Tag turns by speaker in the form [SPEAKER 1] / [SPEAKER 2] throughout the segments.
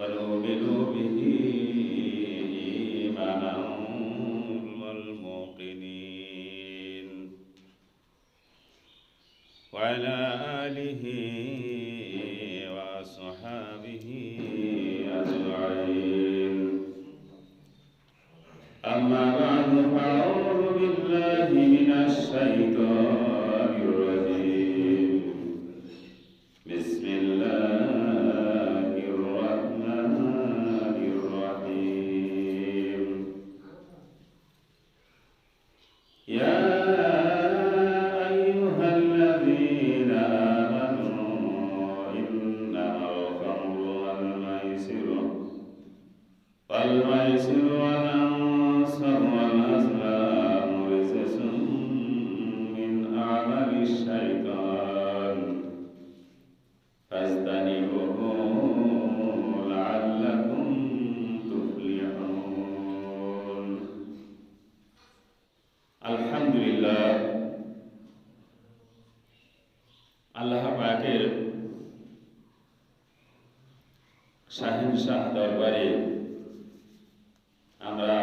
[SPEAKER 1] ونؤمن به إيمانا والموقنين وعلى آله وأصحابه أجمعين أما بعد فأعوذ بالله من الشيطان الرجيم بسم الله الرحمن الرحيم يا أيها الذين آمنوا إنما الخمر والميسر والأنصاب والأزلام رجس من عمل الشيطان فاجتنبوه لعلكم تفلحون الحمد لله আল্লাহ পাকের শাহিনশাহ দরবারে আমরা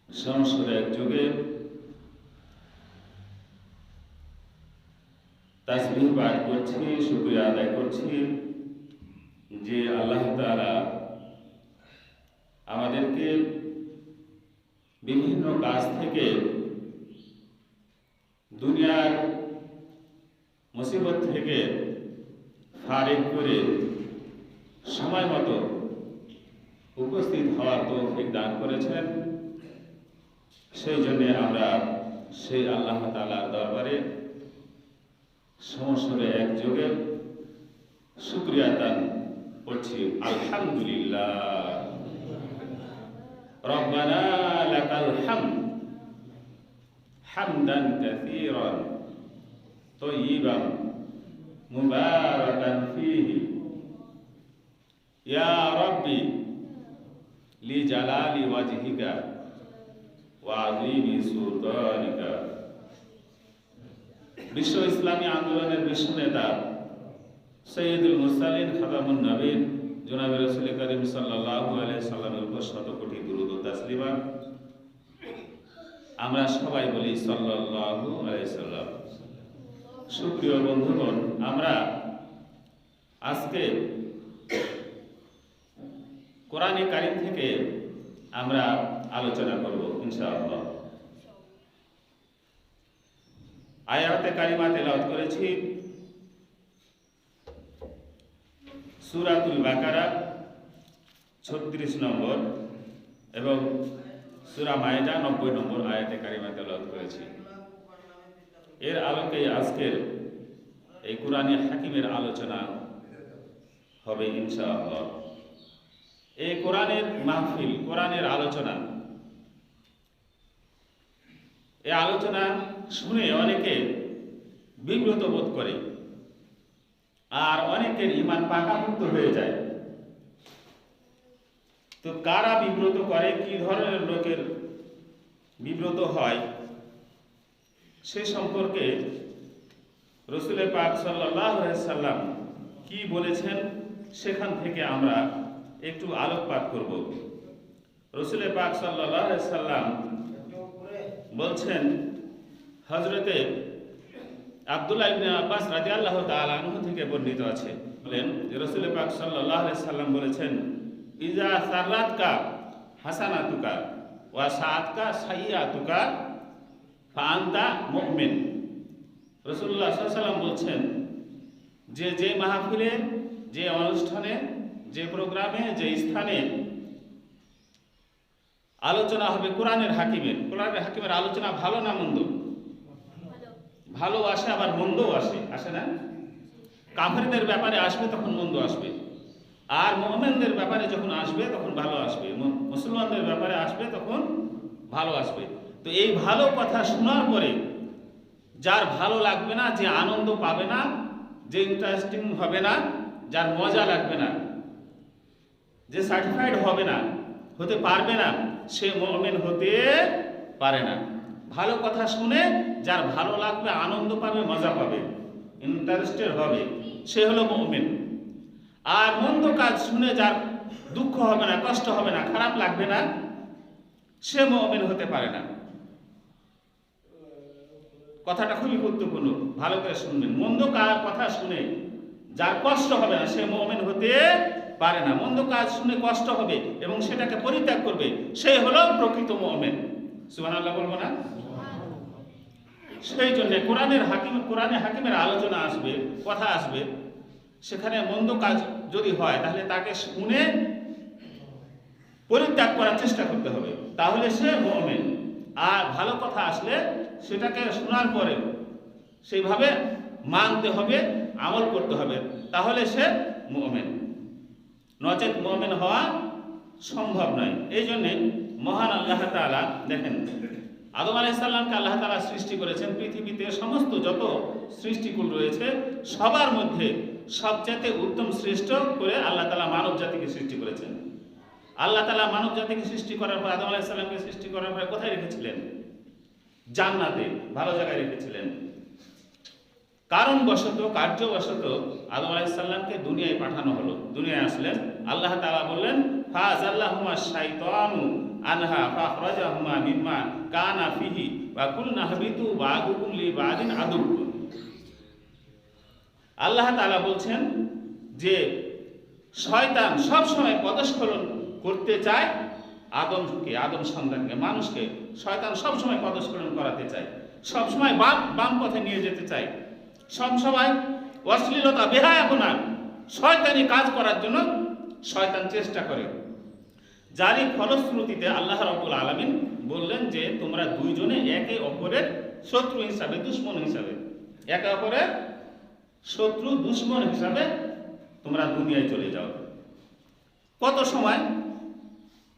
[SPEAKER 1] সংসার এক যুগে তাসবিহ পাঠ করছি, শুকরিয়া আদায় করছি যে আল্লাহ তাআলা আমাদেরকে বিভিন্ন কাজ থেকে দুনিয়ার মুসিবত থেকে ফারেক করে সময় মতো উপস্থিত হওয়ার তৌফিক দান করেছেন। সেই জন্যে আমরা সেই আল্লাহ তাআলার দরবারে সমস্যরে একযোগে শুকরিয়া দান করছি। আলহামদুলিল্লাহ রব্বানা লাকাল হামদ হামদান কাসীরান তাইয়িবান মুবারাকান ফীহি ইয়া রাব্বি লিজালালি ওয়াজহিকা ওয়া আযীমি সুলতানিকা। বিশ্ব ইসলামী আন্দোলনের বিশ্ব নেতা সৈয়দুল মুরসালিন খাতামুন নবীন জনাবে রাসূল করিম সাল্লাল্লাহু আলাইহি সাল্লামের উপর শত কোটি দুরূদ ও তাসলিমা। আমরা সবাই বলি সাল্লাল্লাহু আলাইহি সাল্লাম। সুপ্রিয় বন্ধুগণ, আমরা আজকে কোরআনে কারীম থেকে আমরা আলোচনা করব ইনশাআল্লাহ। আয়াতে কারিমা তেলাওয়াত করেছি সূরাতুল বাকারা 36 নম্বর এবং সূরা মায়েদা 90 নম্বর আয়াতে কারিমা তেলাওয়াত করেছি। এর আলোকে আজকের এই কোরআনের হাকিমের আলোচনা হবে ইনশাআল্লাহ। এই কোরআনের মাহফিল, কোরআনের আলোচনা, এই আলোচনা শুনে অনেকে বিব্রত বোধ করে আর অনেকের ঈমান পাকাপোক্ত হয়ে যায়। তো কারা বিব্রত করে, কি ধরনের লোকের বিব্রত হয় সে সম্পর্কে রাসূল পাক সাল্লাল্লাহু আলাইহি সাল্লাম কি বলেছেন সেখান থেকে আমরা একটু আলোকপাত করব। রাসূল পাক সাল্লাল্লাহু আলাইহি সাল্লাম বলছেন, হযরতে আব্দুল্লাহ ইবনে আব্বাস রাদিয়াল্লাহু তাআলা আনহু থেকে বর্ণিত আছে, বলেন যে রাসূল পাক সাল্লাল্লাহু আলাইহি সাল্লাম বলেছেন, ইজা সাররাতকা হাসানাতুকা ওয়া সাআতকা সাইয়্যাতুকা ফাআনতা মুমিন। রাসূলুল্লাহ সাল্লাল্লাহু আলাইহি সাল্লাম বলছেন যে যে মাহফিলে, যে অনুষ্ঠানে, যে প্রোগ্রামে, যে স্থানে আলোচনা হবে কোরআনের হাকিমের আলোচনা ভালো না মন্দ? ভালো আসে, আবার মন্দও আসে না? কাফেরদের ব্যাপারে আসবে তখন মন্দ আসবে, আর মুমিনদের ব্যাপারে যখন আসবে তখন ভালো আসবে, মুসলমানদের ব্যাপারে আসবে তখন ভালো আসবে। তো এই ভালো কথা শোনার পরে যার ভালো লাগবে না, যে আনন্দ পাবে না, যে ইন্টারেস্টিং হবে না, যার মজা লাগবে না, যে সার্টিফাইড হবে না, হতে পারবে না, সে মুমিন হতে পারে না। ভালো কথা শুনে যার ভালো লাগবে, আনন্দ পাবে, মজা পাবে, ইন্টারেস্টেড হবে, সে হলো মুমিন। আর মন্দ কাজ শুনে যার দুঃখ হবে না, কষ্ট হবে না, খারাপ লাগবে না, সে মুমিন হতে পারে না। কথাটা খুবই গুরুত্বপূর্ণ, ভালো করে শুনবেন। মন্দ কথা শুনে যার কষ্ট হবে না, সে মুমিন হতে পারে না। মন্দ কাজ শুনে কষ্ট হবে এবং সেটাকে পরিত্যাগ করবে, সে হলো প্রকৃত মুমিন। সুবহানাল্লাহ বলবো না? সেই জন্য কোরআনে হাকিমের আলোচনা আসবে, কথা আসবে, সেখানে মন্দ কাজ যদি হয় তাহলে তাকে শুনে পরিত্যাগ করার চেষ্টা করতে হবে, তাহলে সে মুমিন। আর ভালো কথা আসলে সেটাকে শোনার পরে সেইভাবে মানতে হবে, আমল করতে হবে, তাহলে সে মুমিন। নচেত মুমিন হওয়া সম্ভব নয়। এই জন্যে মহান আল্লাহ তাআলা দেখেন, আদম আলাইহিস সালামকে আল্লাহ তাআলা সৃষ্টি করেছেন। পৃথিবীতে সমস্ত যত সৃষ্টিকুল রয়েছে সবার মধ্যে সবচেয়ে উত্তম শ্রেষ্ঠ করে আল্লাহ তাআলা মানব জাতিকে সৃষ্টি করেছেন। আল্লাহ তাআলা মানব জাতিকে সৃষ্টি করার পর, আদম আলাইহিস সালামকে সৃষ্টি করার পরে কোথায় রেখেছিলেন? জান্নাতে, ভালো জায়গায় রেখেছিলেন। কারণবশত, কার্যবশত আদম আলাইহিস সালামকে দুনিয়ায় পাঠানো হলো। দুনিয়ায় আসলেন, আল্লাহ তাআলা বললেন ফাযাল্লাহুমা শাইতানু আনহা ফাখরাজাহুমা মিম্মা কানা ফিহি ওয়া কুলনা হাবিতু বা'দুকুম লিবা'দিন আদুও্বুন। আল্লাহ তাআলা বলছেন যে শয়তান সব সময় পদস্খলন করতে চায় আদমকে, আদম সন্তানকে, মানুষকে। শয়তান সব সময় পদস্খলন করাতে চায়, সব সময় বাম পথে নিয়ে যেতে চায়, সব সময় অশ্লীলতা, বেহায়াপনা, শয়তানি কাজ করার জন্য শয়তান চেষ্টা করে। যারই ফলশ্রুতিতে আল্লাহ রাব্বুল আলামিন বললেন যে তোমরা দুইজনে একে অপরের শত্রু হিসাবে, দুশমন হিসাবে, একে অপরের শত্রু দুশমন হিসাবে তোমরা দুনিয়ায় চলে যাও।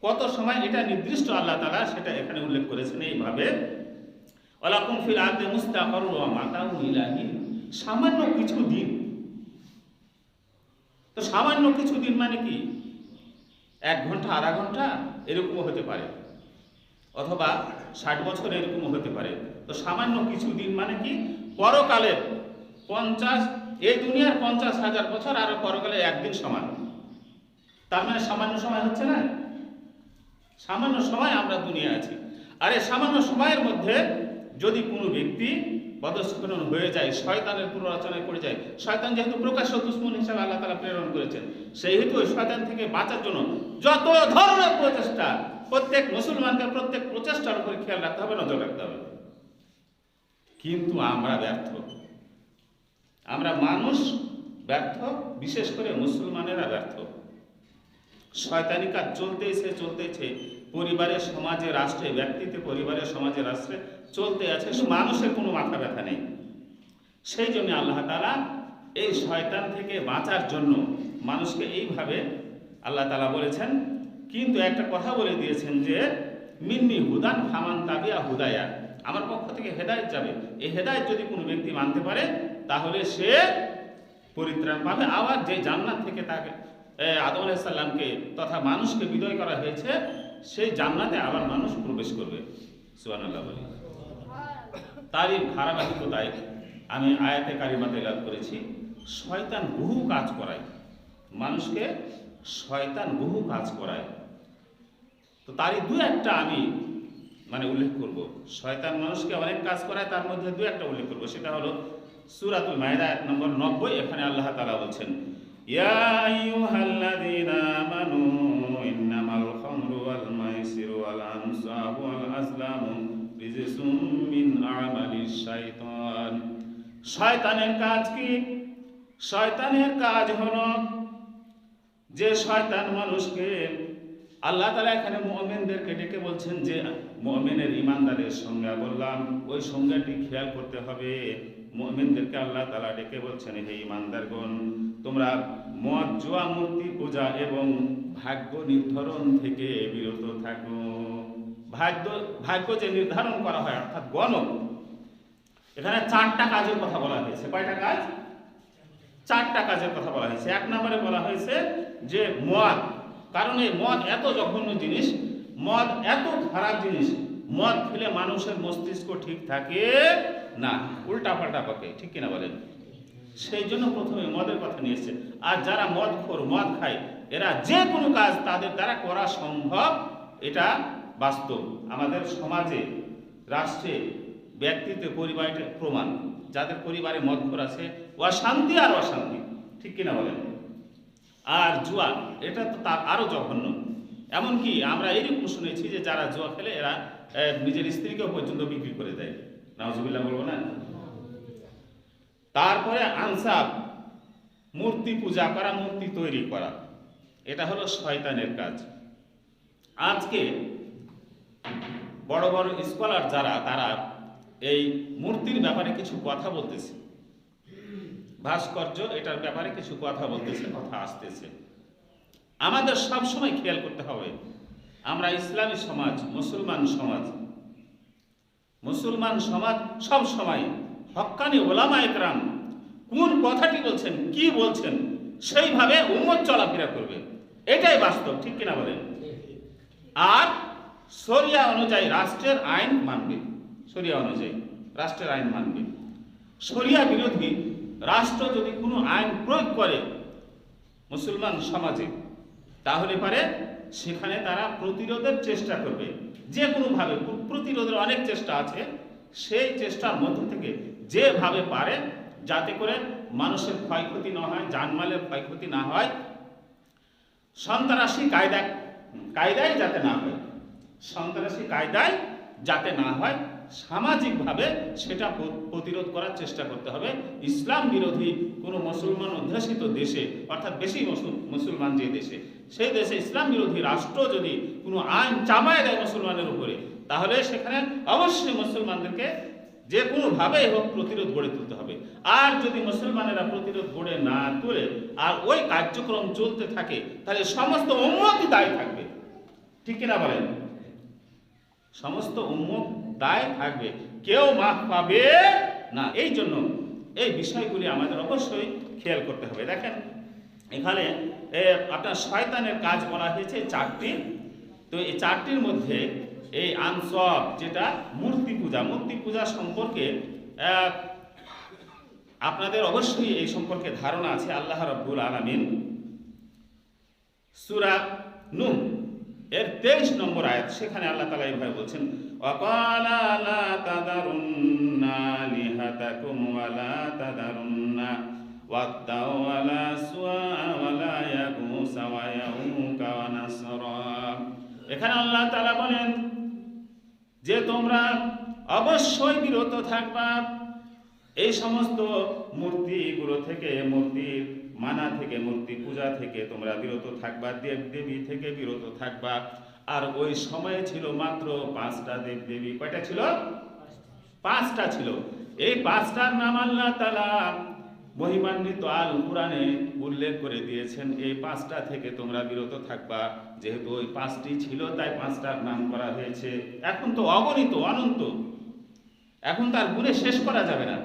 [SPEAKER 1] কত সময় এটা নির্দিষ্ট আল্লাহ তাআলা সেটা এখানে উল্লেখ করেছেন এইভাবে, ওয়ালাকুম ফিল আরদি মুস্তাকাররুন ওয়া মাতাউন ইলা হিন। সামান্য কিছু দিন। তো সামান্য কিছু দিন মানে কি? 1 ঘন্টা, আধা ঘন্টা এরকম হতে পারে, অথবা 60 বছর এরকম হতে পারে। তো সামান্য কিছু দিন মানে কি? পরকালের 50, এই দুনিয়ার 50,000 বছর আর পরকালের একদিন সমান। তার মানে সামান্য সময় হচ্ছে না? সামান্য সময় আমরা দুনিয়া আছি। আর এই সামান্য সময়ের মধ্যে যদি কোনো ব্যক্তি পদস্খলন হয়ে যায়, শয়তানের প্ররোচনায় পড়ে যায়, শয়তান যেহেতু প্রকাশ্য দুশমন হিসাবে আল্লাহ তাআলা প্রেরণ করেছেন, সেই হেতু ওই শয়তান থেকে বাঁচার জন্য যত ধরনের প্রচেষ্টা, প্রত্যেক মুসলমানকে প্রত্যেক প্রচেষ্টার উপরে খেয়াল রাখতে হবে, নজর রাখতে হবে। কিন্তু আমরা ব্যর্থ, আমরা মানুষ ব্যর্থ, বিশেষ করে মুসলমানেরা ব্যর্থ। শয়তানি কাজ চলতেছে পরিবারে, সমাজে, রাষ্ট্রে, ব্যক্তিতে, পরিবারে, সমাজে, রাষ্ট্রে চলতে আছে, মানুষের কোনো মাথা ব্যথা নেই। সেই জন্য আল্লাহ তাআলা এই শয়তান থেকে বাঁচার জন্য মানুষকে এইভাবে আল্লাহ তাআলা বলেছেন। কিন্তু একটা কথা বলে দিয়েছেন যে মিন্নি হুদান ফামান তাবিয়া হুদায়া, আমার পক্ষ থেকে হেদায়েত যাবে। এই হেদায়েত যদি কোনো ব্যক্তি মানতে পারে তাহলে সে পরিত্রাণ পাবে। আবার যে জান্নাত থেকে তাকে আদম আলাইহিস সালামকে তথা মানুষকে বিদায় করা হয়েছে, সেই জান্নাতে আবার মানুষ প্রবেশ করবে। সুবহানাল্লাহ বলি। তারই ধারাবাহিকতায় আমি আয়াতে কারিমা তেলাওয়াত করেছি। শয়তান বহু কাজ করায় মানুষকে, শয়তান বহু কাজ করায়। তো তারই দু একটা আমি উল্লেখ করব। শয়তান মানুষকে অনেক কাজ করায়, তার মধ্যে দু একটা উল্লেখ করব। সেটা হলো সূরাতুল মায়েদা আয়াত নম্বর 90। এখানে আল্লাহ তাআলা বলছেন, ইয়া আইয়ুহাল্লাযীনা আমানু ইন্নামাল খামরু ওয়াল মাইসিরু ওয়াল আনসাবু ওয়াল আজলামু রিজসুম মিন আমালিশ শাইতান। শয়তানের কাজ কি? শয়তানের কাজ হলো যে শয়তান মানুষকে, আল্লাহ তাআলা এখানে মুমিনদেরকে ডেকে বলছেন যে মুমিনের, ইমানদারের সংজ্ঞা বললাম, ওই সংজ্ঞাটি খেয়াল করতে হবে। মুমিনদেরকে আল্লাহ তাআলা ডেকে বলছেন, হে ইমানদারগণ, তোমরা মদ, জুয়া, মূর্তি পূজা এবং ভাগ্য নির্ধারণ থেকে বিরত থাকো। ভাগ্য যে নির্ধারণ করা হয়, অর্থাৎ গণক, এখানে 4টা কাজের কথা বলা হয়েছে। কয়টা কাজ? 4টা কাজের কথা বলা হয়েছে। 1 নম্বরে বলা হয়েছে যে মদ, কারণ এই মদ এত জঘন্য জিনিস, মদ এত খারাপ জিনিস, মদ খেলে মানুষের মস্তিষ্ক ঠিক থাকে না, উল্টা পাল্টা পাকে, ঠিক কিনা বলেন? সেই জন্য প্রথমে মদের কথা নিয়ে এসছে। আর যারা মদখোর, মদ খায়, এরা যে কোনো কাজ তাদের দ্বারা করা সম্ভব, এটা বাস্তব। আমাদের সমাজে, রাষ্ট্রে, ব্যক্তিত্বে, পরিবারে প্রমাণ। যাদের পরিবারে মদখোর আছে, অশান্তি আর অশান্তি, ঠিক কিনা বলেন? আর জুয়া, এটা তো তার আরও জঘন্য। এমনকি আমরা এইরকম শুনেছি যে যারা জুয়া খেলে এরা নিজের স্ত্রীকেও পর্যন্ত বিক্রি করে দেয়। নাউজুবিল্লাহ বলবো না? তারপরে আনসাব, মূর্তি পূজা করা, মূর্তি তৈরি করা, এটা হলো শয়তানের কাজ। আজকে বড় বড় স্কলার যারা, তারা এই মূর্তির ব্যাপারে কিছু কথা বলতেছে, ভাস্কর্য এটার ব্যাপারে কিছু কথা বলতেছে, কথা আসতেছে। আমাদের সব সময় খেয়াল করতে হবে, আমরা ইসলামী সমাজ, মুসলমান সমাজ সব সময় হক্কানি ওলামা একরাম কোন কথাটি বলছেন, কি বলছেন, সেইভাবে উম্মত চলাফেরা করবে, এটাই বাস্তব, ঠিক কিনা বলেন? আর শরিয়া অনুযায়ী রাষ্ট্রের আইন মানবে, শরিয়া অনুযায়ী রাষ্ট্রের আইন মানবে। শরিয়া বিরোধী রাষ্ট্র যদি কোনো আইন প্রয়োগ করে মুসলমান সমাজে, তাহলে পারে সেখানে তারা প্রতিরোধের চেষ্টা করবে, যে কোনোভাবে। প্রতিরোধের অনেক চেষ্টা আছে, সেই চেষ্টার মধ্য থেকে যেভাবে পারে, যাতে করে মানুষের ক্ষয়ক্ষতি না হয়, জানমালের ক্ষয়ক্ষতি না হয়, সন্ত্রাসী কায়দায় যাতে না হয়, সন্ত্রাসী কায়দায় যাতে না হয়, সামাজিকভাবে সেটা প্রতিরোধ করার চেষ্টা করতে হবে। ইসলাম বিরোধী কোনো মুসলমান অধ্যাসিত দেশে, অর্থাৎ বেশি মুসলমান যে দেশে, সেই দেশে ইসলাম বিরোধী রাষ্ট্র যদি কোনো আইন চাপায় দেয় মুসলমানের উপরে, তাহলে সেখানে অবশ্যই মুসলমানদেরকে যে কোনোভাবে হোক প্রতিরোধ গড়ে তুলতে হবে। আর যদি মুসলমানেরা প্রতিরোধ গড়ে না তোলে আর ওই কার্যক্রম চলতে থাকে, তাহলে সমস্ত উম্মতই দায়ী থাকবে, ঠিক কিনা বলেন? সমস্ত উম্মত দায় থাকবে, কেউ মাফ পাবে না। এই জন্য এই বিষয়গুলি আমাদের অবশ্যই খেয়াল করতে হবে। দেখেন এখানে আপনার শয়তানের কাজ বলা হয়েছে চারটি। তো এই চারটির মধ্যে এই আনসব, যেটা মূর্তি পূজা সম্পর্কে আপনাদের অবশ্যই এই সম্পর্কে ধারণা আছে। আল্লাহ রাব্বুল আলামিন সূরা নূহ এর 23 নম্বর আয়াত, সেখানে আল্লাহ তাআলা এইভাবে বলছেন, ওয়াকালা লা তাদারুন্না লিহাতাকুম ওয়া লা তাদারুন্না ওয়াদ্দাও ওয়া লা সুওয়া ওয়া লা ইয়াগুসা ওয়া ইয়াউকা ওয়া নাসরা। এখানে আল্লাহ তাআলা বলেন যে তোমরা অবশ্যই বিরত থাকবা এই সমস্ত মূর্তিগুলো থেকে, মূর্তির মানা থেকে, মূর্তি পূজা থেকে তোমরা বিরত থাকবা, দেব দেবী থেকে বিরত থাকবা। আর ওই সময়ে ছিল মাত্র 5টা দেব দেবী। কয়টা ছিল? 5টা ছিল। এই 5টার নাম আল্লাহ তাআলা মহিমান্বিত আল কুরআনে উল্লেখ করে দিয়েছেন। এই 5টা থেকে তোমরা বিরত থাকবা। যেহেতু ওই 5টি ছিল, তাই 5টার নাম করা হয়েছে। এখন তো অগণিত, অনন্ত, এখন তার গুণে শেষ করা যাবে না।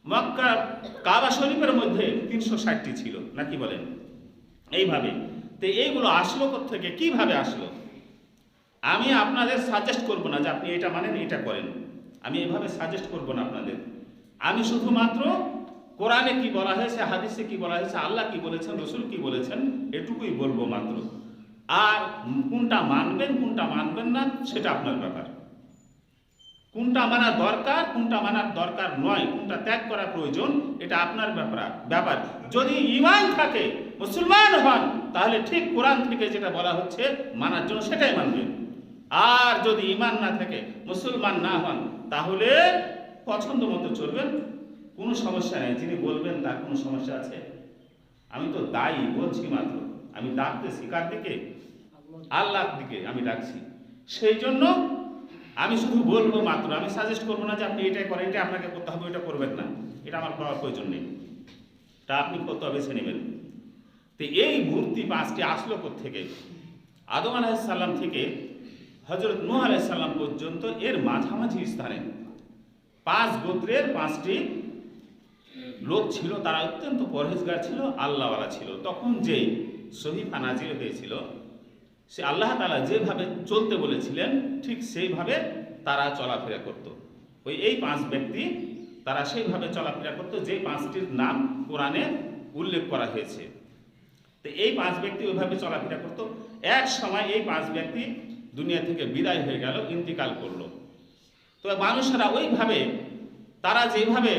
[SPEAKER 1] মক্কা কাবা শরীফের মধ্যে 360টি ছিল, নাকি বলেন? এইভাবে তো এইগুলো আসলো কোত্থেকে, কিভাবে আসলো? আমি আপনাদের সাজেস্ট করব না যে আপনি এটা মানেন, এটা করেন। আমি এইভাবে সাজেস্ট করব না আপনাদের। আমি শুধুমাত্র কোরআনে কি বলা হয়েছে, হাদিসে কি বলা হয়েছে, আল্লাহ কি বলেছেন, রসুল কি বলেছেন, এটুকুই বলবো মাত্র। আর কোনটা মানবেন, কোনটা মানবেন না, সেটা আপনার ব্যাপার। কোনটা মানা দরকার, কোনটা মানার দরকার নয়, কোনটা ত্যাগ করা প্রয়োজন, এটা আপনার ব্যাপার। যদি ঈমান থাকে, মুসলমান হন, তাহলে ঠিক কোরআন থেকে যেটা বলা হচ্ছে মানার জন্য সেটাই মানবেন। আর যদি ঈমান না থাকে, মুসলমান না হন, তাহলে পছন্দ মতো চলবেন, কোনো সমস্যা নেই। যিনি বলবেন তার কোনো সমস্যা আছে? আমি তো দায়ী বলছি মাত্র, আমি ডাকতেছি কার দিকে? আল্লাহর দিকে আমি ডাকছি। সেই জন্য আমি শুধু বলবো মাত্র, আমি সাজেস্ট করবো না যে আপনি এটাই করেন, এটা আপনাকে করতে হবে, এটা করবেন না, এটা আমার করার প্রয়োজন নেই, তা আপনি কত বেছে নেবেন। তো এই মূর্তি 5টি আসলো কোত্থেকে? আদম আলাইহিস সালাম থেকে হযরত নূহ আলাইহিস সালাম পর্যন্ত এর মাঝামাঝি স্থানে 5 গোত্রের 5টি লোক ছিল। তারা অত্যন্ত পরহেজগার ছিল, আল্লাহওয়ালা ছিল। তখন যেই সহিফা নাজিল হয়েছিল, সে আল্লাহ তাআলা যেভাবে চলতে বলেছিলেন ঠিক সেইভাবে তারা চলাফেরা করত। এই 5 ব্যক্তি তারা সেইভাবে চলাফেরা করত যে পাঁচটির নাম কোরআনে উল্লেখ করা হয়েছে। তো এই পাঁচ ব্যক্তি ওইভাবে চলাফেরা করত। এক সময় এই পাঁচ ব্যক্তি দুনিয়া থেকে বিদায় হয়ে গেল, ইন্তিকাল করলো। তো মানুষেরা ওইভাবে, তারা যেভাবে,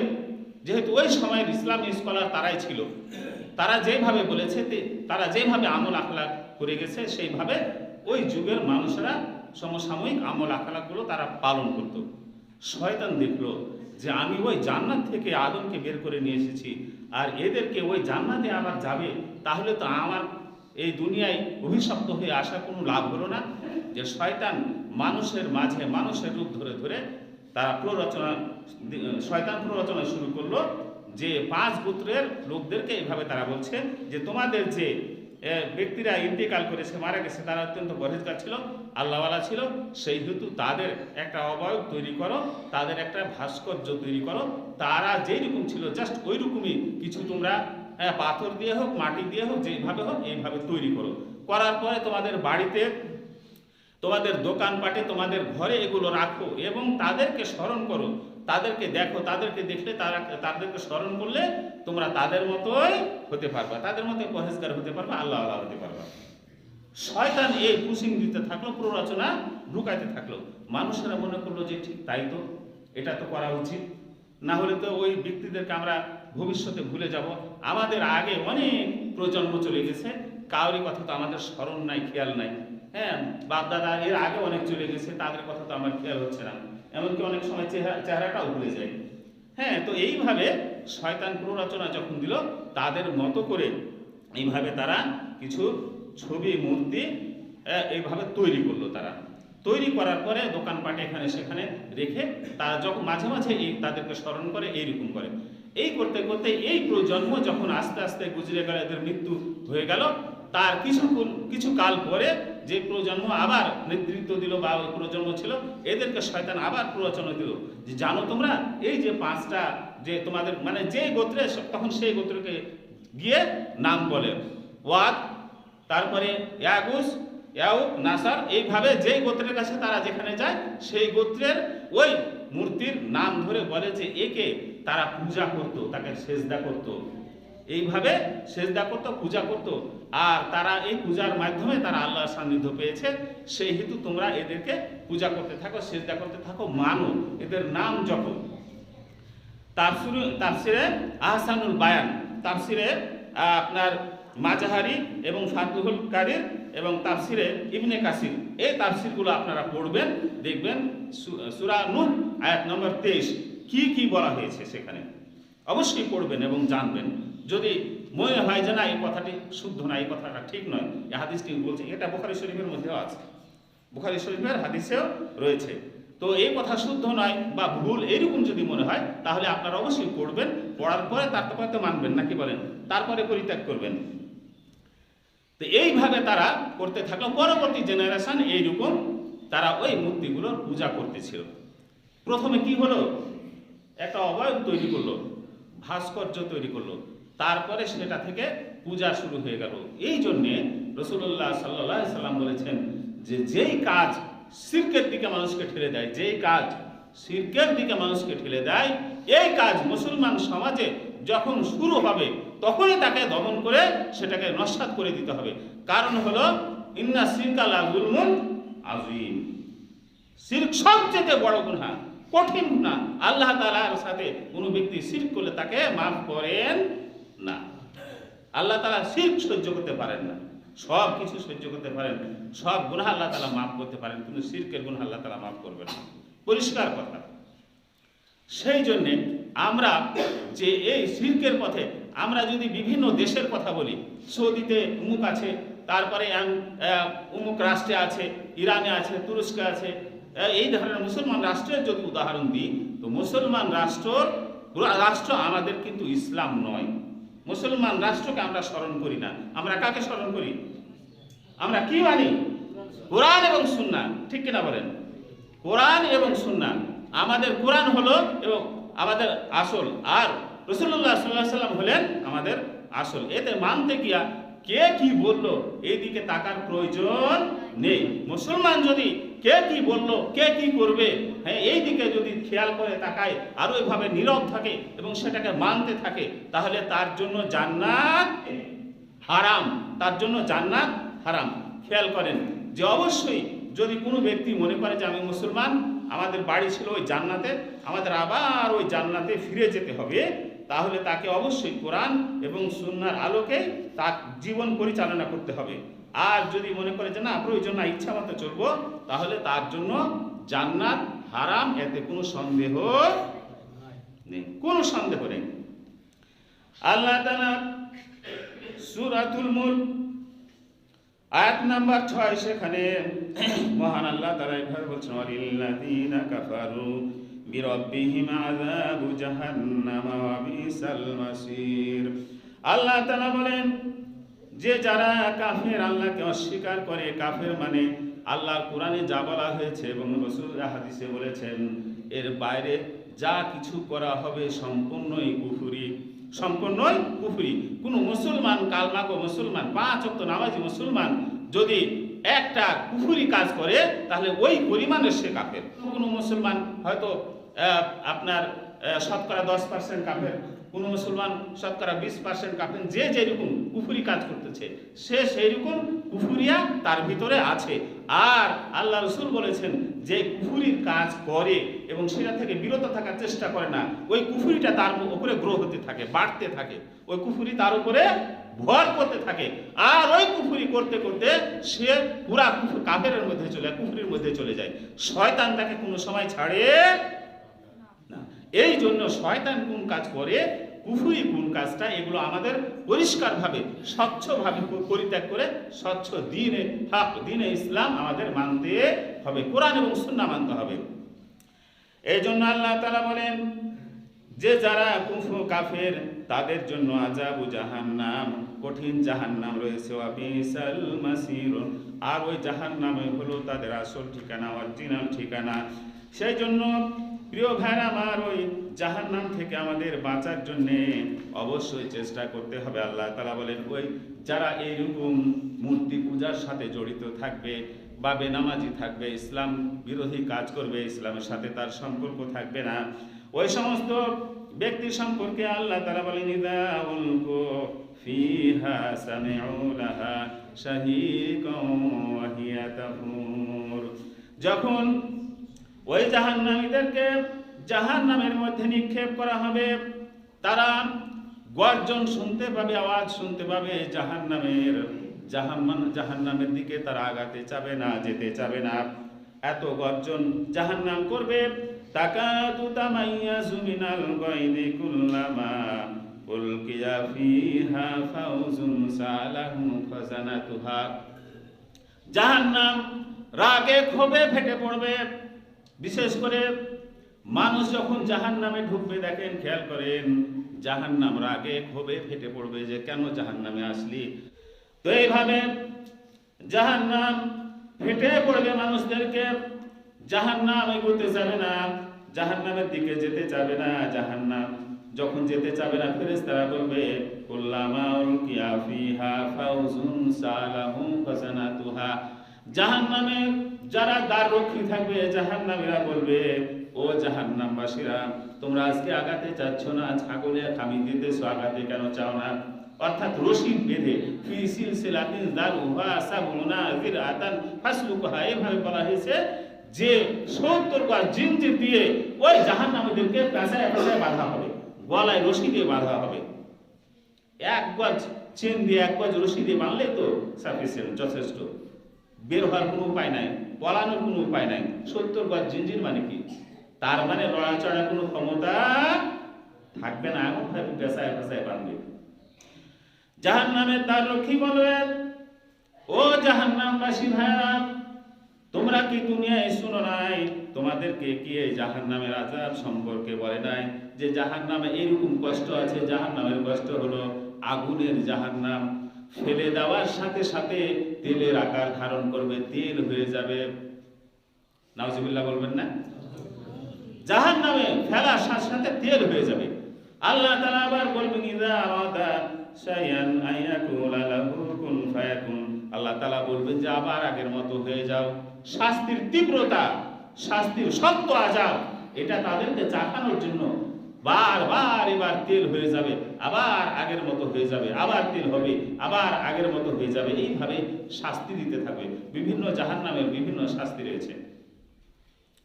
[SPEAKER 1] যেহেতু ওই সময়ের ইসলামী স্কলার তারাই ছিল, তারা যেভাবে বলেছে, তারা যেভাবে আমল আখলাক করে গেছে, সেইভাবে ওই যুগের মানুষেরা সমসাময়িক আমল আখলাকগুলো তারা পালন করত। শয়তান দেখলো যে আমি ওই জান্নাত থেকে আদমকে বের করে নিয়ে এসেছি, আর এদেরকে ওই জান্নাতে আবার যাবে, তাহলে তো আমার এই দুনিয়ায় অভিশপ্ত হয়ে আসা কোনো লাভ হলো না। যে শয়তান মানুষের মাঝে মানুষের রূপ ধরে ধরে তারা শয়তান প্ররোচনা শুরু করলো, যে পাঁচ গোত্রের লোকদেরকে এইভাবে তারা বলছে যে তোমাদের যে ব্যক্তিরা ইন্তেকাল করেছে, মারা গেছে, তারা অত্যন্ত পরহেজগার ছিল, আল্লাহওয়ালা ছিল, সেই হেতু তাদের একটা অবয়ব তৈরি করো, তাদের একটা ভাস্কর্য তৈরি করো, তারা যেই রকম ছিল জাস্ট ওই রকমই কিছু তোমরা পাথর দিয়ে হোক, মাটি দিয়ে হোক, যেইভাবে হোক এইভাবে তৈরি করো। করার পরে তোমাদের বাড়িতে, তোমাদের দোকানপাটে, তোমাদের ঘরে এগুলো রাখো এবং তাদেরকে স্মরণ করো, তাদেরকে দেখো, তাদেরকে দেখলে তাদেরকে স্মরণ করলে তোমরা তাদের মতোই হতে পারবা, তাদের মতোই পরহেজগার হতে পারবা, আল্লাহ আল্লাহ হতে পারবা। শয়তান এই পুশিং দিতে থাকলো, প্ররোচনা ঢুকাইতে থাকলো। মানুষেরা মনে করলো যে ঠিক তাই তো, এটা তো করা উচিত, না হলে তো ওই ব্যক্তিদেরকে আমরা ভবিষ্যতে ভুলে যাব। আমাদের আগে অনেক প্রজন্ম চলে গেছে, কাউরি কথা তো আমাদের স্মরণ নাই, খেয়াল নাই। হ্যাঁ, বাপ দাদা এর আগে অনেক চলে গেছে, তাদের কথা তো আমার খেয়াল হচ্ছে না, এমনকি অনেক সময় চেহারাটাও ভুলে যায়। হ্যাঁ, তো এইভাবে শয়তান প্ররোচনা যখন দিল, তাদের মতো করে এইভাবে তারা কিছু ছবি মূর্তি এইভাবে তৈরি করলো। তারা তৈরি করার পরে দোকানপাটে এখানে সেখানে রেখে তারা যখন মাঝে মাঝে তাদেরকে স্মরণ করে, এইরকম করে। এই করতে করতে এই প্রজন্ম যখন আস্তে আস্তে গুজরে গেল, এদের মৃত্যু হয়ে গেল, তার কিছু কাল পরে যে প্রজন্ম আবার নেতৃত্ব দিল বা ওই প্রজন্ম ছিল, এদেরকে শয়তান আবার প্ররোচনা দিল যে জানো তোমরা এই যে পাঁচটা যে তোমাদের মানে যে গোত্রে, তখন সেই গোত্রকে গিয়ে নাম বলে ওয়াদ, তারপরে ইয়াগুস, ইয়াউক, নাসার, এইভাবে যেই গোত্রের কাছে তারা যেখানে যায় সেই গোত্রের ওই মূর্তির নাম ধরে বলে যে একে তারা পূজা করত, তাকে সেজদা করত, এইভাবে সেজদা করত, পূজা করত, আর তারা এই পূজার মাধ্যমে তারা আল্লাহর সান্নিধ্য পেয়েছে। সেই হেতু তোমরা এদেরকে পূজা করতে থাকো, সেজদা করতে থাকো, মানো, এদের নাম জপো। তাফসিরে আহসানুল বায়ান, তাফসিরে আপনার মাজাহারি এবং ফাতুহুল কাদির এবং তাফসিরে ইবনে কাসির, এই তাফসিরগুলো আপনারা পড়বেন, দেখবেন সূরা নূহ আয়াত নম্বর 23 কি কি বলা হয়েছে সেখানে অবশ্যই পড়বেন এবং জানবেন। যদি মনে হয় যে না এই কথাটি শুদ্ধ না, এই কথাটা ঠিক নয়, এই হাদিসটি বলছে, এটা বুখারী শরীফের মধ্যেও আছে, বুখারী শরীফের হাদিসেও রয়েছে, তো এই কথা শুদ্ধ নয় বা ভুল এরকম যদি মনে হয়, তাহলে আপনারা অবশ্যই পড়বেন, পড়ার পরে তারপরে তো মানবেন নাকি বলেন, তারপরে পরিত্যাগ করবেন। তো এইভাবে তারা করতে থাকলো। পরবর্তী জেনারেশন এইরকম তারা ওই মূর্তিগুলোর পূজা করতেছিল। প্রথমে কি হলো, একটা অবয়ব তৈরি করলো, ভাস্কর্য তৈরি করলো, তারপরে সেটা থেকে পূজা শুরু হয়ে গেল। এই জন্যে রাসূলুল্লাহ সাল্লাল্লাহু আলাইহি সাল্লাম বলেছেন যে যেই কাজ শিরকের দিকে মানুষকে ঠেলে দেয়, যেই কাজ শিরকের দিকে মানুষকে ঠেলে দেয়, এই কাজ মুসলমান সমাজে যখন শুরু হবে তখনই তাকে দমন করে সেটাকে নস্যাৎ করে দিতে হবে। কারণ হলো ইন্না শিরকা লা যুলমুন আযীম, শিরক সবচেয়ে বড় গুনাহ, কঠিন গুনাহ। আল্লাহ তাআলার সাথে কোনো ব্যক্তি শিরক করলে তাকে মাফ করেন না। আল্লাহ তাআলা শিরক সহ্য করতে পারেন না, সব কিছু সহ্য করতে পারেন, সব গুনাহ আল্লাহ তাআলা মাফ করতে পারেন, কিন্তু শিরকের গুনাহ আল্লাহ তাআলা মাফ করবেন না, পরিষ্কার কথা। সেই জন্যে আমরা যে এই শিরকের পথে আমরা যদি বিভিন্ন দেশের কথা বলি, সৌদিতে উমুক আছে, তারপরে উমুক রাষ্ট্রে আছে, ইরানে আছে, তুরস্কে আছে, এই ধরনের মুসলমান রাষ্ট্রের যদি উদাহরণ দিই, তো মুসলমান রাষ্ট্র আমাদের কিন্তু ইসলাম নয়। মুসলমান রাষ্ট্রকে আমরা স্মরণ করি না, আমরা কাকে স্মরণ করি? আমরা কি মানি? কোরআন এবং সুন্নাহ, ঠিক কিনা বলেন? কোরআন এবং সুন্নাহ, আমাদের কোরআন হলো এবং আমাদের আসল, আর রাসূলুল্লাহ সাল্লাল্লাহু আলাইহি সাল্লাম হলেন আমাদের আসল। এতে মানতে গিয়া কে কি বললো এই দিকে তাকার প্রয়োজন নেই। মুসলমান যদি কে কি বললো, কে কি করবে, হ্যাঁ, এই দিকে যদি খেয়াল করে তাকায় আর ওইভাবে নীরব থাকে এবং সেটাকে মানতে থাকে, তাহলে তার জন্য জান্নাত হারাম, তার জন্য জান্নাত হারাম। খেয়াল করেন যে অবশ্যই যদি কোনো ব্যক্তি মনে করে যে আমি মুসলমান, আমাদের বাড়ি ছিল ওই জান্নাতে, আমাদের আবার ওই জান্নাতে ফিরে যেতে হবে, তাহলে তাকে অবশ্যই কোরআন এবং সুন্নাহর আলোকে তার জীবন পরিচালনা করতে হবে। আর যদি মনে করে যে না প্রয়োজন না, ইচ্ছা মতো চলবো, তাহলে তার জন্য জান্নাত হারাম, এতে কোনো সন্দেহ নেই, কোনো সন্দেহ নেই। আল্লাহ তাআলা সূরাতুল মুলক আয়াত নাম্বার 6 সেখানে মহান আল্লাহ তাআলা এভাবে বলছেন, ওয়ালিল্লাযীনা কাফারু বিরাব্বিহিম আযাবু জাহান্নাম ওয়া বিসাল মাসির। আল্লাহ তাআলা বলেন যে যারা কাফের, আল্লাহকে অস্বীকার করে, কাফের মানে আল্লাহর কোরআনে যা বলা হয়েছে এবং রাসূল হাদিসে বলেছেন এর বাইরে যা কিছু করা হবে সম্পূর্ণই কুফরি, সম্পূর্ণই কুফরি। কোনো মুসলমান, কালমাগো মুসলমান, 5 ওয়াক্ত নামাজি মুসলমান যদি একটা কুফরি কাজ করে তাহলে ওই পরিমাণের সে কাফের। কোনো মুসলমান হয়তো আপনার শতকরা 10% কাফের, কোনো মুসলমান শতকরা 20% কাফের, যে যেরকম কুফরি কাজ করতেছে সে সেইরকম কুফরিয়া তার ভিতরে আছে। আর আল্লাহ রাসূল বলেছেন যে কুফরির কাজ করে এবং সেটা থেকে বিরত থাকার চেষ্টা করে না, ওই কুফরিটা তার উপরে গ্রো হতে থাকে, বাড়তে থাকে, ওই কুফরি তার উপরে ভর করতে থাকে। আর ওই কুফরি করতে করতে সে পুরা কাফেরের মধ্যে চলে, কুফরির মধ্যে চলে যায়। শয়তান তাকে কোনো সময় ছাড়ে না। এই জন্য শয়তান কোন কাজ করে, কুফরি কোন কাজটা, এগুলো আমাদের পরিষ্কারভাবে স্বচ্ছভাবে পরিত্যাগ করে স্বচ্ছ দ্বীনে হক, দ্বীনে ইসলাম আমাদের মানতে হবে, কোরআন এবং সুন্নাহ মানতে হবে। এই জন্য আল্লাহ তাআলা বলেন যে যারা কুফর কাফের তাদের জন্য আযাবু জাহান্নাম, কঠিন জাহান্নাম রয়েছে, ওয়া বিসাল মাসির, আর ওই জাহান্নামে হলো তাদের আসল ঠিকানা, অরিজিনাল ঠিকানা। সেই জন্য প্রিয় ভাইরা আমার, ওই জাহান্নাম থেকে আমাদের বাঁচার জন্য অবশ্যই চেষ্টা করতে হবে। আল্লাহ তাআলা বলেন ওই যারা এইরকম মূর্তি পূজার সাথে জড়িত থাকবে বা বেনামাজি থাকবে, ইসলাম বিরোধী কাজ করবে, ইসলামের সাথে তার সম্পর্ক থাকবে না, ওই সমস্ত ব্যক্তি সম্পর্কে আল্লাহ তাআলা বলেন ইযা উলকু ফিহা সামিউ লাহা শাহীকাও ওয়া হিয়া তাফুর। যখন ওই জাহান্নামীদেরকে জাহান্নামের মধ্যে নিক্ষেপ করা হবে, তারা গর্জন শুনতে পাবে, আওয়াজ শুনতে পাবে জাহান্নামের দিকে তারা আগাতে চাবে না, যেতে চাবে না। এত গর্জন জাহান্নাম করবে, তাকাদু তামাইয়াজু মিনাল গায়দি কুল্লামা উলকিয়া ফিহা ফাউজুন সালাহু খাজানাতুহা। জাহান্নাম রাগে ক্ষোভে ফেটে পড়বে। বিশেষ করে মানুষ যখন জাহান্নামে ঢুকবে, দেখেন খেয়াল করেন, জাহান্নাম রাগে ক্ষোভে ফেটে পড়বে যে কেন জাহান্নামে আসলি। তো এইভাবে জাহান্নাম ফেটে পড়বে মানুষদেরকে, জাহান্নাম এগোতে যাবে না, জাহান্নামের দিকে যেতে চাবে না। জাহান্নাম যখন যেতে চাবে না, ফেরেশতারা বলবে কুল্লামা উলকিয়া ফিহা ফাউজুন সালাহু খাজানাতুহা। জাহান্নামে যারা দ্বাররক্ষী থাকবে, জাহান্নামীরা বলবে ও জাহান্নামবাসীরা, তোমরা আজকে আগাতে চাচ্ছ না, ছাগলে খামি দিতেছো, আগাতে কেন চাও না? অর্থাৎ রশি বেঁধে ফি সিলসিলাতিন যারুহা সাবুনা যিরাতান ফাসলুকহা, এভাবে বলা হয়েছে যে 70 গজ জিনজির দিয়ে ওই জাহান্নামীদেরকে পেঁচায় পেঁচায় বাঁধা হবে, গলায় রশি দিয়ে বাঁধা হবে। 1 গজ চেন দিয়ে 1 গজ রশি দিয়ে বাঁধলে তো সাফিসিয়েন্ট, যথেষ্ট। বের হওয়ার কোনো উপায় নাই, পলানোর কোনো উপায় নাই। 70 গজ জিনজির মানে কি? তার মানে লড়াচড়ার কোনো ক্ষমতা থাকবে না, এমন ভাবে পেঁচায় পেঁচায় বাঁধবে। জাহান্নামের দ্বাররক্ষী বলবে ও জাহান্নামবাসী ভাইরা, তোমরা কি দুনিয়ায় শুনো নাই, তোমাদেরকে কি এই জাহান্নামের আযাব সম্পর্কে বলে নাই যে জাহান্নামে এরকম কষ্ট আছে? জাহান্নামের কষ্ট হলো আগুনের জাহান্নাম, ফেলে দেওয়ার সাথে সাথে তেলের আকার ধারণ করবে, তেল হয়ে যাবে। নাউজুবিল্লাহ বলবেন না? জাহান্নামে ফেলার সাথে সাথে তেল হয়ে যাবে। আল্লাহ তাআলা আবার বলবেন ইযা আরাদা শাইআন আয়াকুলা লাহু কুন ফায়াকুন। আল্লাহ তাআলা বলবেন যে আবার আগের মতো হয়ে যাও, শাস্তির তীব্রতা, শাস্তির শক্ত আযাব, এটা তাদেরকে চাখানোর জন্য বারবার এবার তেল হয়ে যাবে, আবার আগের মতো হয়ে যাবে, আবার তেল হবে, আবার আগের মতো হয়ে যাবে, এইভাবে শাস্তি দিতে থাকবে। বিভিন্ন জাহান্নামের বিভিন্ন শাস্তি রয়েছে,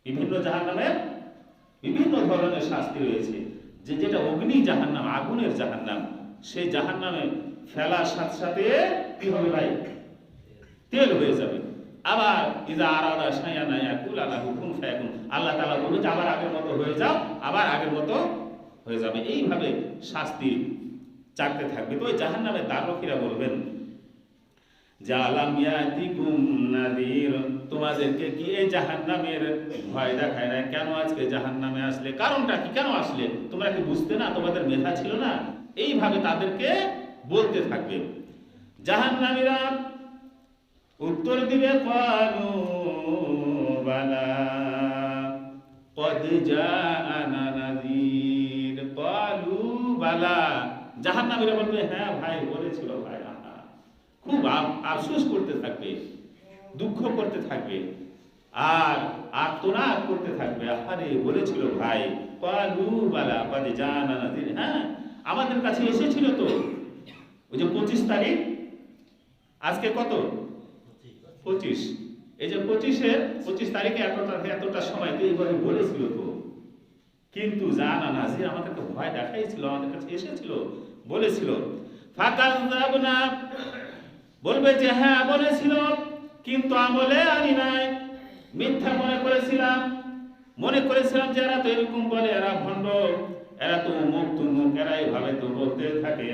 [SPEAKER 1] বিভিন্ন জাহান্নামের বিভিন্ন ধরনের শাস্তি রয়েছে। যেটা অগ্নি জাহান্নাম, আগুনের জাহান্নাম, সেই জাহান্নামে ফেলার সাথে সাথে কি হবে ভাই? তেল হয়ে যাবে। আবার ইজা আরাদা শাইআন ইয়াকুল লাহু কুন ফায়াকুন, আল্লাহ তাআলা বলবে যে আবার আগের মতো হয়ে যাও, আবার আগের মতো হয়ে যাবে। এইভাবে শাস্তি চাকতে থাকবে। তো ওই জাহান্নামের দ্বাররক্ষীরা বলবেন যে আলাম ইয়াতিকুম নাযীর, তোমাদেরকে কি এই জাহান্নামের ভয় দেখায় না? কেন আজকে জাহান্নামে আসলে? কারণটা কি? কেন আসলে? তোমরা কি বুঝতে না? তোমাদের মেধা ছিল না? এইভাবে তাদেরকে বলতে থাকবে। জাহান্নামীরা উত্তর দিবে ক্বালু বালা ক্বাদ জাআনা নাযীর, ক্বালু বালা, জাহান্নামীরা বলবে হ্যাঁ ভাই বলেছিল ভাই। খুব আফসোস করতে থাকবে, দুঃখ করতে থাকবে, আর আর্তনাদ করতে থাকবে, আরে বলেছিল ভাই। ক্বালু বালা ক্বাদ জাআনা নাযীর, হ্যাঁ আমাদের কাছে এসেছিল তো। ওই যে 25 তারিখ, আজকে কত? 25। এই যে 25 তারিখে এতটা সময় তো এইভাবে বলেছিল তো, কিন্তু জানা নাযীর আমাদেরকে ভয় দেখাইছিল, আমাদের কাছে এসেছিল, বলেছিল। ফাকাযযাবনা, বলবে যে হ্যাঁ বলেছিল কিন্তু আমলে আনি নাই, মিথ্যা মনে করেছিলাম যে এরা তো এরকম বলে, এরা ভণ্ড, এরা তো মুখ তুমুক, এরা এইভাবে তো বলতে থাকে,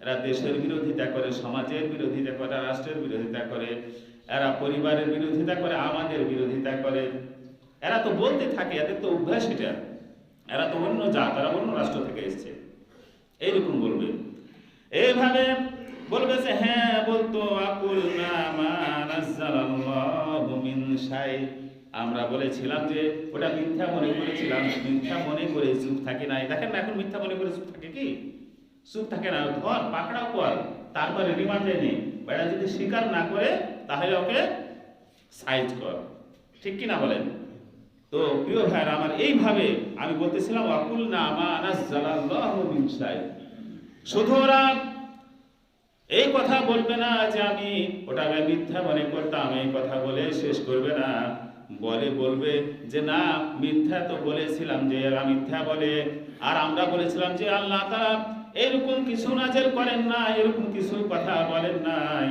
[SPEAKER 1] এরা দেশের বিরোধিতা করে, সমাজের বিরোধিতা করে, রাষ্ট্রের বিরোধিতা করে, এরা পরিবারের বিরোধিতা করে, আমাদের বিরোধিতা করে, এরা তো বলতে থাকে, এদের তো অভ্যাস এটা, এরা তো অন্য জাত, এরা অন্য রাষ্ট্র থেকে এসছে, এইরকম বলবে। এইভাবে বলবে যে হ্যাঁ বলতো আকুলনা মা নাযালাল্লাহু মিন শাই, আমরা বলেছিলাম যে ওটা মিথ্যা মনে করেছিলাম, মিথ্যা মনে করে চুপ থাকি নাই। দেখেন না এখন মিথ্যা মনে করে চুপ থাকে কি? চুপ থাকে না, ধর পাকড়াও কর, তারপরে রিমান্ডে নে, বেটা যদি স্বীকার না করে তাহলে ওকে সাইজ কর, ঠিক কি না বলেন? তো প্রিয় ভাইরা আমার, এইভাবে আমি বলতেছিলাম আকুলনা মা নাযালাল্লাহু মিন শাই, শুধু ওরা এই কথা বলবে না যে আমি ওটাকে মিথ্যা মনে করতাম, এই কথা বলে শেষ করবে না, বলবে যে না মিথ্যা তো বলেছিলাম যে এরা মিথ্যা বলে, আর আমরা বলেছিলাম যে আল্লাহ তাআলা এরকম কিছু নাযিল করেন না, এরকম কিছু কথা বলেন নাই,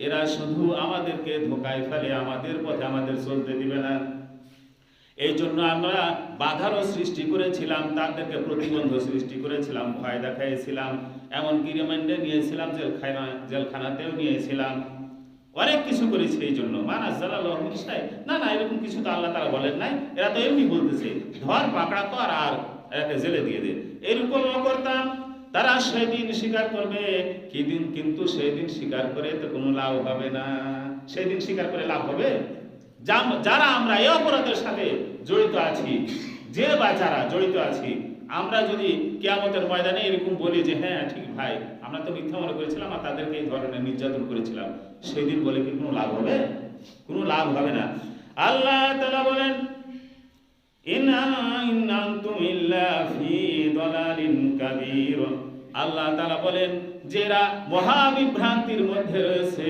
[SPEAKER 1] এরা শুধু আমাদেরকে ধোঁকায় ফেলে, আমাদের পথে আমাদের চলতে দিবে না। এই জন্য আমরা বাধারও সৃষ্টি করেছিলাম, তাদেরকে প্রতিবন্ধ সৃষ্টি করেছিলাম, ভয় দেখাইছিলাম, এমনকি রিমান্ডে নিয়েছিলাম, জেলখানাতেও নিয়েছিলাম, অনেক কিছু করেছে। এই জন্য মানাজ্জালাল্লাহু মিন শাই, না এরকম কিছু তো আল্লাহ তাআলা বলেন নাই, এরা তো এমনি বলতেছে, ধর পাকড়া কর আর এটাকে জেলে দিয়ে দে, এরকমও করতাম। তারা সেদিন স্বীকার করবে, কিন্তু সেদিন স্বীকার করে তো কোনো লাভ হবে না। সেদিন স্বীকার করে লাভ হবে? যারা আমরা এই অপরাধের সাথে জড়িত আছি, যে বা যারা জড়িত আছি, আমরা যদি কিয়ামতের ময়দানে এরকম বলি যে হ্যাঁ ঠিক ভাই আমরা তো মিথ্যা মনে করেছিলাম আর তাদেরকে এই ধরনের নির্যাতন করেছিলাম, সেদিন বলে কি কোনো লাভ হবে? কোনো লাভ হবে না। আল্লাহ তাআলা বলেন ইন আনতুম ইল্লা ফি দালালিন কাবীর, আল্লাহ তাআলা বলেন যারা মহাবিভ্রান্তির মধ্যে রয়েছে,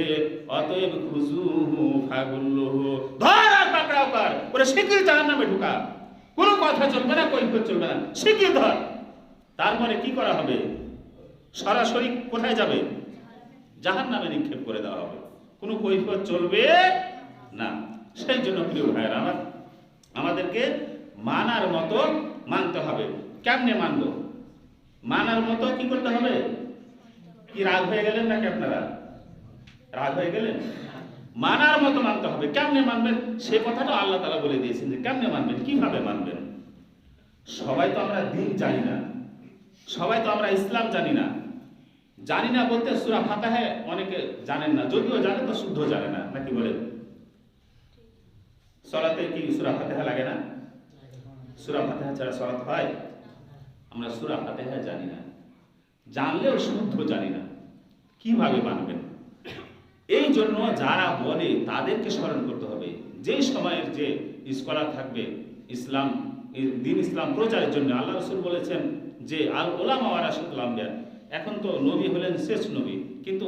[SPEAKER 1] অতএব খুজুহু ফাগুল্লুহু, ধর আর পাকড়াও কর, ওরে শিগগির জাহান্নামে ঢুকা, কোনো কথা চলবে না, কৈফিয়ত চলবে না, শিগগির ধর। তারপরে কি করা হবে? সরাসরি কোথায় যাবে? জাহান্নামে নিক্ষেপ করে দেওয়া হবে, কোনো কৈফিয়ত চলবে না। সেই জন্য প্রিয় ভাইরা আমার, আমাদেরকে মানার মতো মানতে হবে। কেমনে মানবো? মানার মতো কি করতে হবে? কি রাগ হয়ে গেলেন নাকি আপনারা? রাগ হয়ে গেলেন? মানার মতো মানতে হবে। কেমনে মানবেন সে কথাটা আল্লাহ তাআলা বলে দিয়েছেন যে কেমনে মানবেন, কিভাবে মানবেন। সবাই তো আমরা দ্বীন জানি না, সবাই তো আমরা ইসলাম জানি না। জানি না বলতে সূরা ফাতিহা অনেকে জানেন না, যদিও জানে তো শুদ্ধ জানে না, নাকি বলেন? সালাতে কি সূরা ফাতিহা লাগে না? সূরা ফাতিহা ছাড়া সালাত হয়? আমরা সূরা ফাতিহা জানি না, জানলেও শুদ্ধ জানি না, কিভাবে মানবেন? এই জন্য যারা বলে তাদেরকে স্মরণ করতে হবে, যেই সময়ের যে স্কলার থাকবে ইসলাম দিন ইসলাম প্রচারের জন্য, আল্লাহ রসুল বলেছেন যে আল ওলামা ওয়ারাসাতুল আম্বিয়া, এখন তো নবী হলেন শেষ নবী, কিন্তু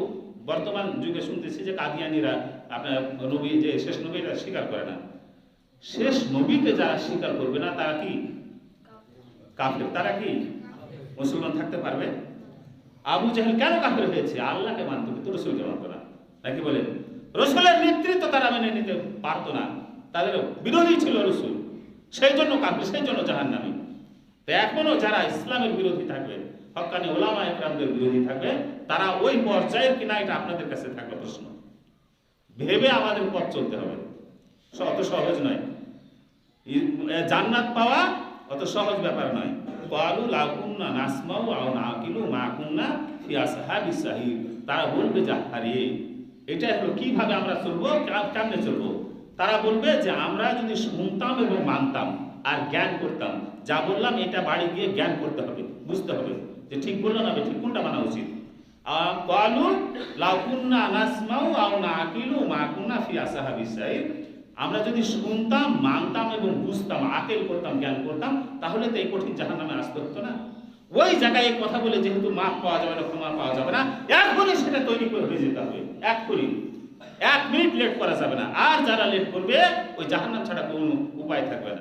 [SPEAKER 1] বর্তমান যুগে শুনতেছি যে কাদিয়ানিরা আপনার নবী যে শেষ নবী এটা স্বীকার করে না। শেষ নবীকে যারা স্বীকার করবে না তারা কি কাফের, তারা কি মুসলমান থাকতে পারবে? আবু জাহেল কেন কাফের হয়েছে? আল্লাহকে মানত কিন্তু রসুলকে মানত না, নাকি বলেন? রসুলের নেতৃত্ব তারা মেনে নিতে পারতো না, তাদের বিরোধী ছিল রসুল, সেই জন্য কাফের, সেই জন্য জাহান্নামী। তো এখনো যারা ইসলামের বিরোধী থাকবে, হক্কানি ওলামা ইকরামদের বিরোধী থাকবে, তারা ওই পর্যায়ের কিনা এটা আপনাদের কাছে থাকবে প্রশ্ন। ভেবে আমাদের পথ চলতে হবে, অত সহজ নয়। জান্নাত পাওয়া অত সহজ ব্যাপার নয়। ক্বালু লাউ কুন্না নাসমাউ আও নাকিলু মা কুন্না ফি আসহাবিস সাহির, তারা বলবে যে আরে এটা হলো কিভাবে আমরা চলবো, কেমনে চলবো? তারা বলবে যে আমরা যদি শুনতাম এবং মানতাম আর জ্ঞান করতাম, যা বললাম এটা বাড়ি গিয়ে জ্ঞান করতে হবে, বুঝতে হবে যে ঠিক বললো না ঠিক কোনটা মানা উচিত। ক্বালু লাউ কুন্না নাসমাউ আও নাকিলু মা কুন্না ফি আসহাবিস সাহির, আমরা যদি শুনতাম, মানতাম এবং বুঝতাম, আকেল করতাম, জ্ঞান করতাম, তাহলে তো এই কঠিন জাহান্নামে আসতে হতো না। ওই জায়গায় কথা বলে যেহেতু মাপ পাওয়া যাবে না, ক্ষমা পাওয়া যাবে না, এখনই সেটা তৈরি করে হয়ে যেতে হবে, এখনই, 1 মিনিট লেট করা যাবে না। আর যারা লেট করবে ওই জাহান্নাম ছাড়া কোনো উপায় থাকবে না।